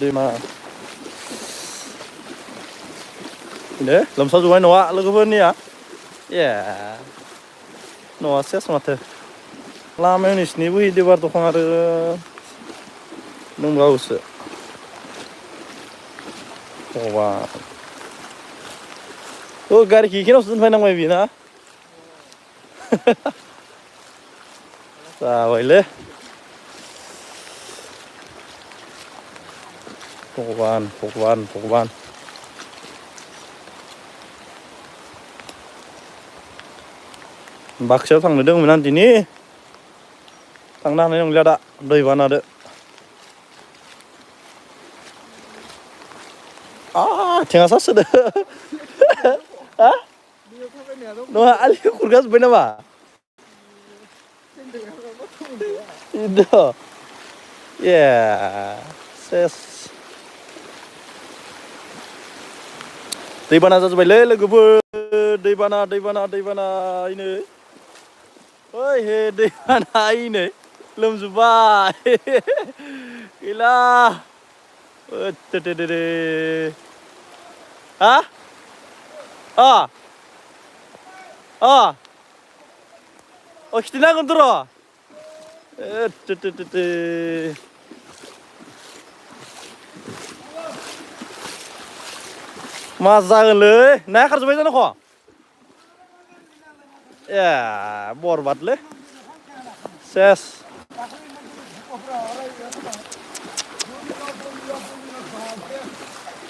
दैमा दे लोमसावजोब्बाय न'आ लोगोफोरनिया ए न'आ सेस माथो लामायाव नोंसिनि बोहैदोबार दखान आरो दंबावोसो भगबान गारिखौ इखिनियावसो दोनफैनांबाय बियो ना जाबायलै भगबान भगबान भगबान बाक्सायाव थांनो दंमोन आं दिनै थांनो हानाय नंलिया दा दैबानादो आथिङा सासोदो नङा आलिखौ खुरखाजोब्बाय नामा इनोथ' ए सेस दैबाना जाजोब्बायलै लोगोफोर दैबाना ओइनै ओइ हे दैबाना ओइनै लोमजोब्बाय गैला ओत्तेटेटेटे हा खिथिनांगोनथ' र' ओत्तेटेटेटे मा जागोनलै नाया खारजोब्बाय जानो ख' ए बरबादलै सेस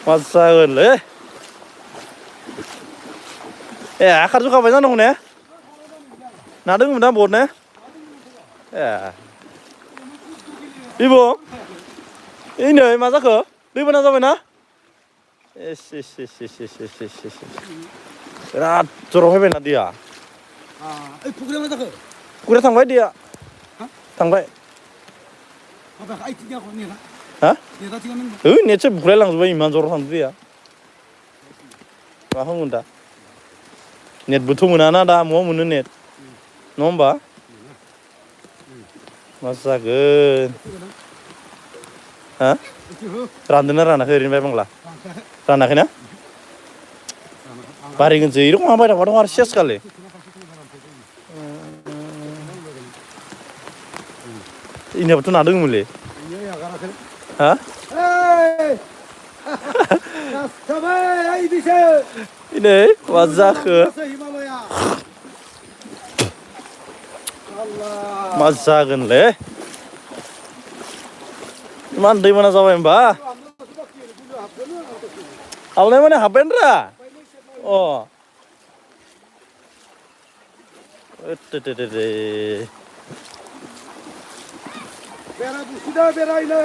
मा जागोनलै ए खारजोबखाबाय जानांगौ ने ना दङमोन ना बहुदनो ए बिबु ओइनै मा जाखो दैबाना जाबायना एस बिराद जराव फैबायना दैया फुख्रिया मा जाखो फुख्रिया थांबाय दैया थांबाय हा नेटसो बुख्रायलांजोब्बाय इमान जराव थांदो दैया मा खालामगोन दा नेटबोथ' मोनाना दा महा मोनो नेट नङा होमबा मा जागोन हा रानदोंना रानाखै ओरैनो बायबांला रानाखैना बारायगोनसो एरखम हाबाय थाबा दं आरो सेसखालै इनियाबोथ' ना दङमोनलै हा इनै मा जाखो मा जागोनलै इमान दैबाना जाबाय होमबा हाबनाय माने हाबबायानोरा अ ओत्तेटेटेटे बेरा बुसिदा बेरायलै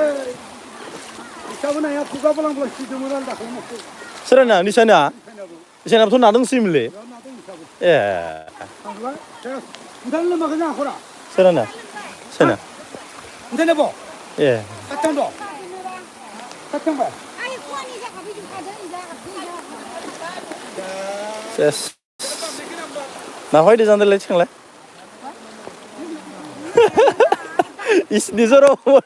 बिसाबो नाया खुगाबोलांब्ला सिदोंमोन आरो दाखालि सोराना निसाना निसानाबोथ' ना दंसोयोमोनलै ए सोराना सोना ए सेस ना फायदो जान्दोलाय थिखांलाय इसनि जराव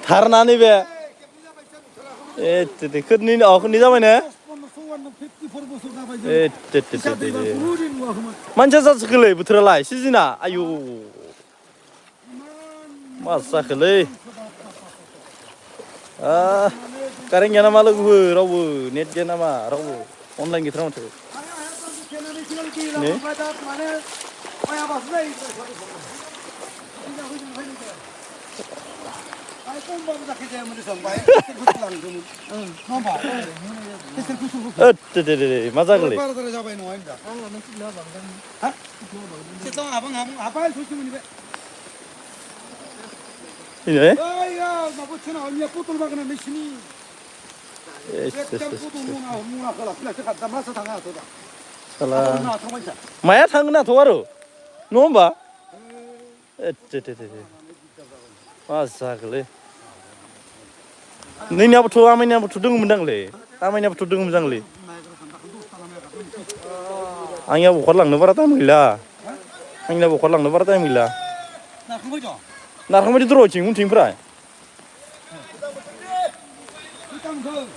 थारना नैबे ए खोरनै जाबाय ने मानसिया जाजोबखोलै बोथोरालाय सिजोना आयौ मा जाखोलै कारेन्ट गैया नामा लोगोफोर रावबो नेट गैया नामा रावबो अनलाइन गैथारा माथो ने मा जागोनलै माया थांगोन आथ' आरो नङा होमबा मा जागोनलै नोंनियाबोथ' आमाइनियाबोथ' दङमोनदांलै आमाइनियाबोथ' दङमोन मोजांलै आंनियाबो हगारलांनो बारा टाइम गैला आंनियाबो हगारलांनो बारा टाइम गैला नारखांबायदि द्र'थिं उनथिंफ्राय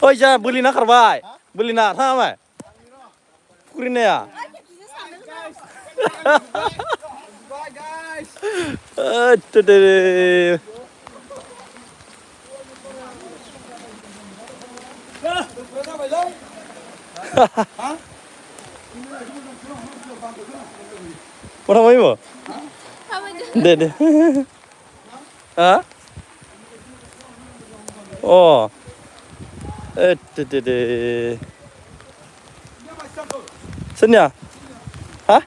ओइ जा बोलिना खारबाय बोलिना थाङामाय फुख्रिनाया पठाबायबो दे हा दे सोरनिया हा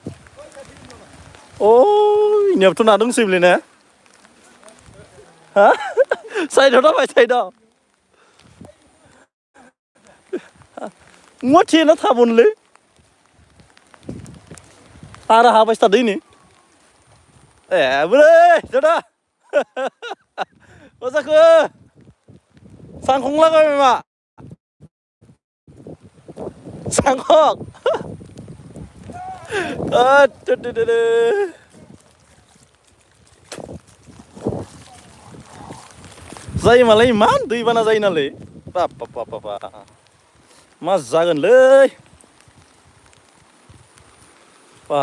इनियाबोथ' ना दंसोयोलै ने हा साइडआव थाबाय साइडआव मा थेना थाबोनलै आरो हाबाय थादो नै ए बोरै दादा मा जाखो सांखं मा सांखं जायो मालाय इमान दैबाना जायो नालाय बाबा मा जागोनलै बा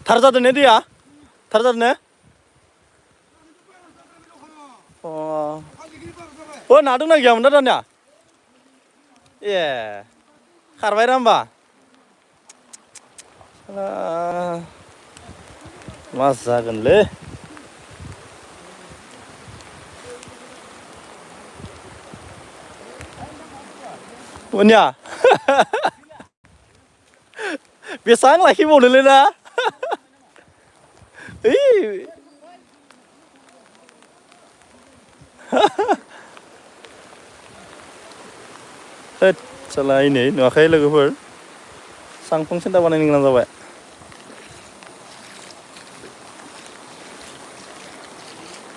थार जादों ने दैया थार जादों ने ना दंना गैयामोन दा दानिया ए खारबायरा होमबा मा जागोनलै उनिया बेसेबां लाखिबावनोलै ना होद साला नै नुवाखै लोगोफोर सांखं सिन्था बानायनो गोनां जाबाय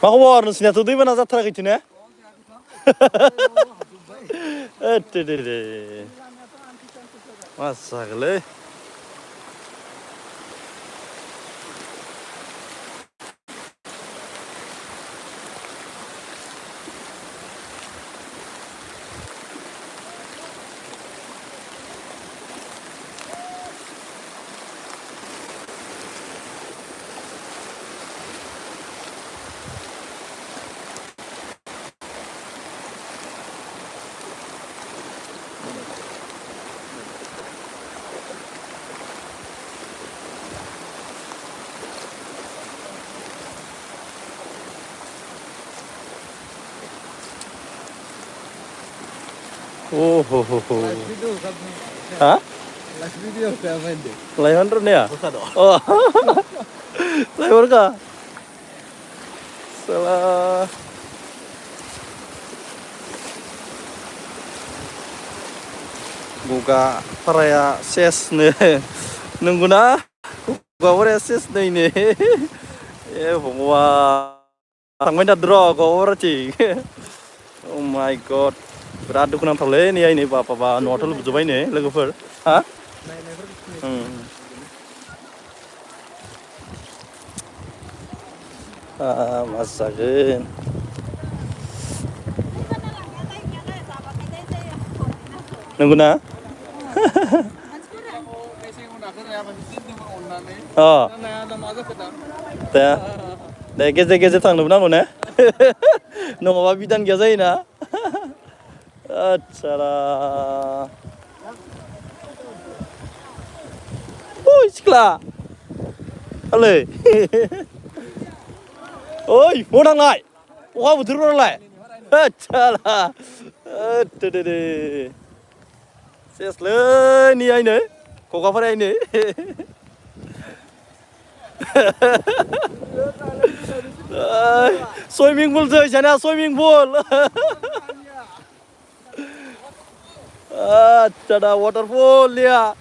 मा खबर नोंसिनियाथ' दैबाना जाथाराखैथ' ने दे मा जागोनलै Hah? Last video saya main deh. Live drone ya? Oh. Live kah? Salah. Buka peraya ses nih. Nunggu na. Buka peraya ses nih ini. Wah. Tangmain dah draw kau orang cing. Oh my god. Berat दुखुनांथावलै नै बाबा न'आथ' लुबोजोब्बाय नै लोगोफोर हा मा जागोन नंगौना दे गेजेर गेजेर थांनोबो नांगौ ने नङाबा बिदान गैया जायोना Acara. Sikla. Halo. Oi, mau nang lai. Wah, betul orang lai. Acara. Deh. Ses le ni ini. Kok apa ini? Swimming pool je, jana swimming pool. Ada waterfall ya.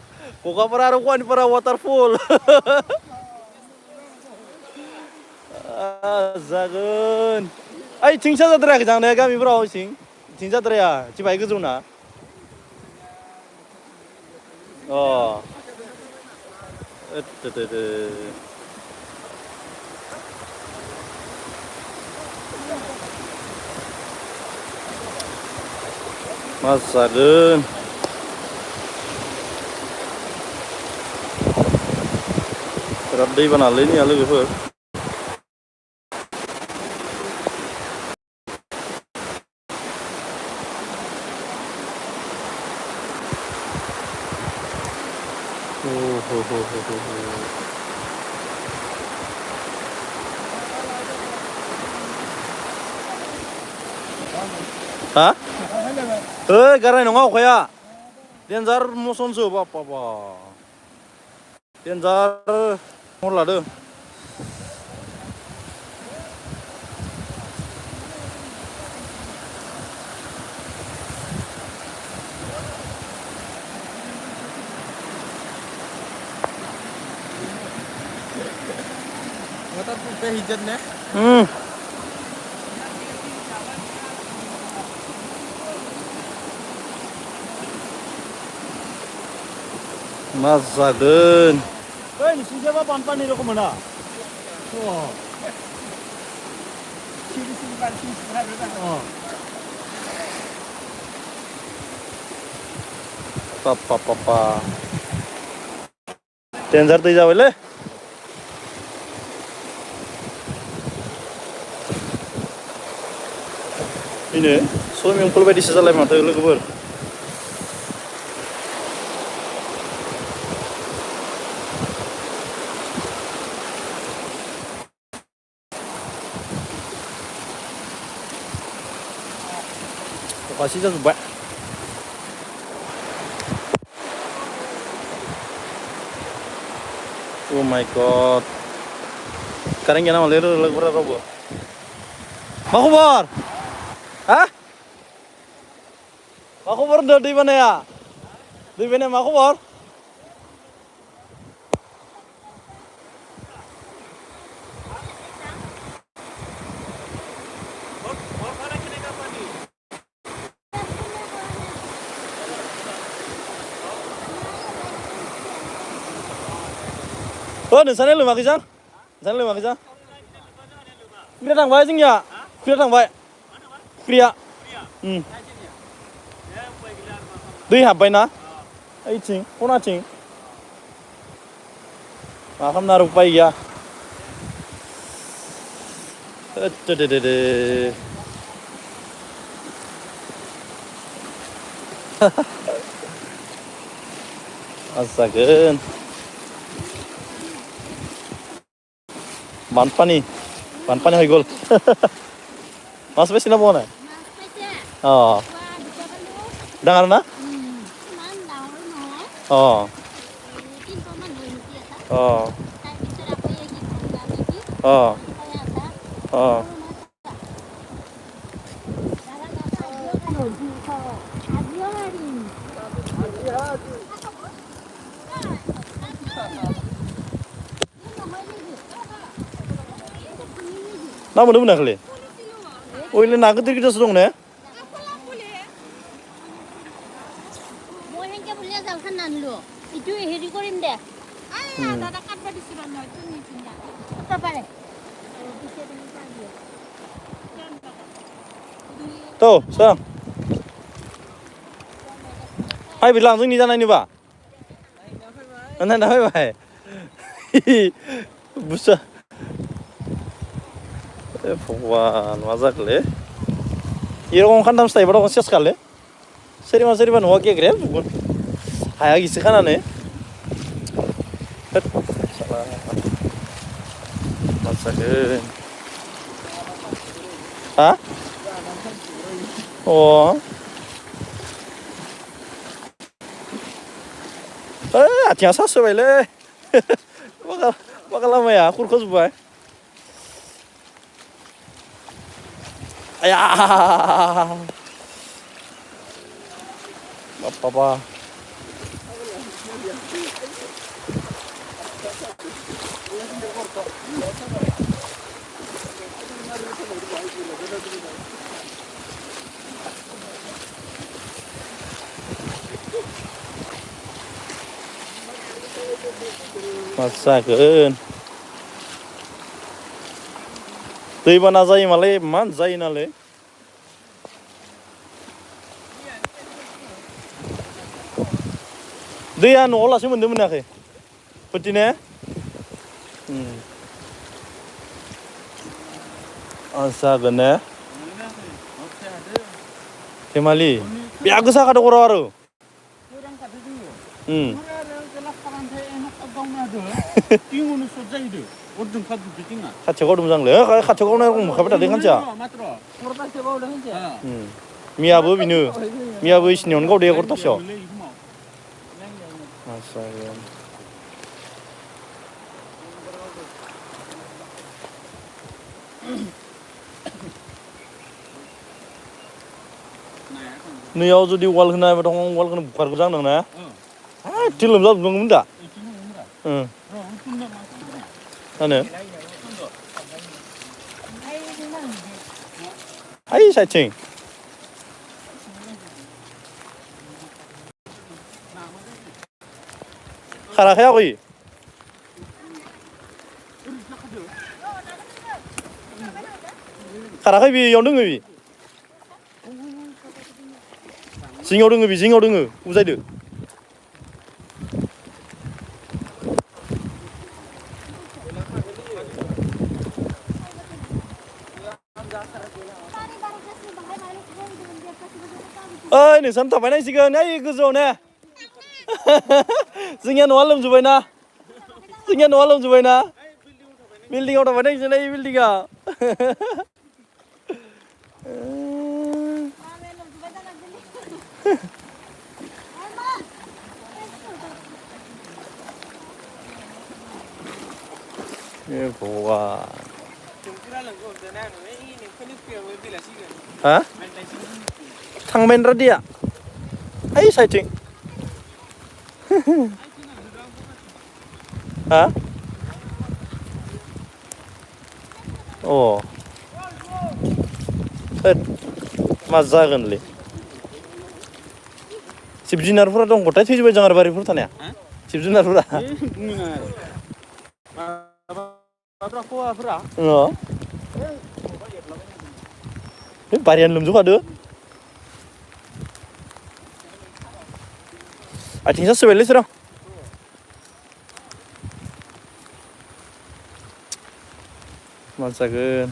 Buka peraruan para waterfall. Zagun. Ay, tingsa jadra ke jangan ya kami berau sing. Tingsa jadra ya, cibai ke zona. Oh. मा जागोन बिराद दैबानालै नैया लोगोफोर हा गारनाय नङा अखाया देन्जार मसनसो बाप्पा देन्जार महर लादों Motor putih hijaunya. मा जागोन नोंसिनिजाबा बानपानि रखम मोना पापा डेन्जार दै जाबायलै बेनो सुइमिं पुल बायदिसो जालाय माथो लोगोफोर अखा सिजाजोब्बाय Oh my god Sekarang gimana malah logoफोरा रावबो मा खबर हा मा खबर होनदों दैबानाया मा खबर नोंसालाय लोमाखै जां नोंसालाय लोमाखै जां फुख्रिया थांबाय जोंनिया फुख्रिया थांबाय फुख्रिया दै हाबबायना ओइथिं खनाथिं मा खालामनो आरो उपाय गैया मा जागोन बानपानी হৈ গ'ল মাছ পাইছে না পোৱা নাই অঁ ডাঙৰ না অঁ অঁ অঁ অঁ ना मोनदोंमोन दाखालि ओइलाय ना गिदिर गिदिरसो दं ने মই হেনকে বুলিয়া জালখন নানলো ইটো হেৰি কৰিম দে দাদা কাটবা দিছিল নহয় তুমি নিচিনা কাটবা পাৰে তো sang hai bilang जोंनि जानायनिबा नायना फैबाय बुसा भगवान मा जाखोलै एरकम खान्थामसो थायोबा दं सेस खालै सोरनिबा न'आ गेग्रेब बुगोन हाया गिसि खानानै मा जागोन हा आथिङा सासोबायलै मा खालामाया खुरख'जोब्बाय आया बाबा मा जागोन दैबाना जायो मालाय इमान जायो नालाय दैया न'आव लासो मोनदों मोनाखै बोथिने जागोन ने धेमालि बेहा गोसा खादो खर' आरो खाथियाव गावदों मोजांलै खाथियाव गावनाय रखम मोनखाबाय थादों खानसेया मियाबो बेनो मियाबो इसिनियावनो गावदो 11तासोआव जागोन नैयाव जुदि वाल होना दं वालखौनो बुखारगो जांदों ना एसे लोमजाजोबदोंमोन दा जानो ओइ साइडथिं खाराखै आगै खाराखै बेयाव दोङो बि जिङाव दोङो उजायदो ओइ नोंसानो थाबाय नांसिगोन ओइ गोजौआव ने जोंनिया न'आ लोमजोब्बायना बिल्डिंआव थाबाय नांसिगोन ओइ बिल्डिंआव भगवान हा थांबायनरा दैया ओइ साइडथिं हा मा जागोनलै जिब जुनारफोरा दं गथाय थैजोब्बाय जांगार बारिफोराव थानाया जिब जुनारफोरा बारियानो लोमजोबखादो आथिं सासोबायलै सोरां मा जागोन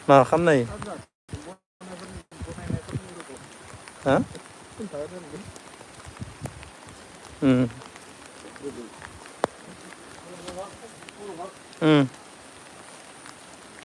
मा खालामनाय हा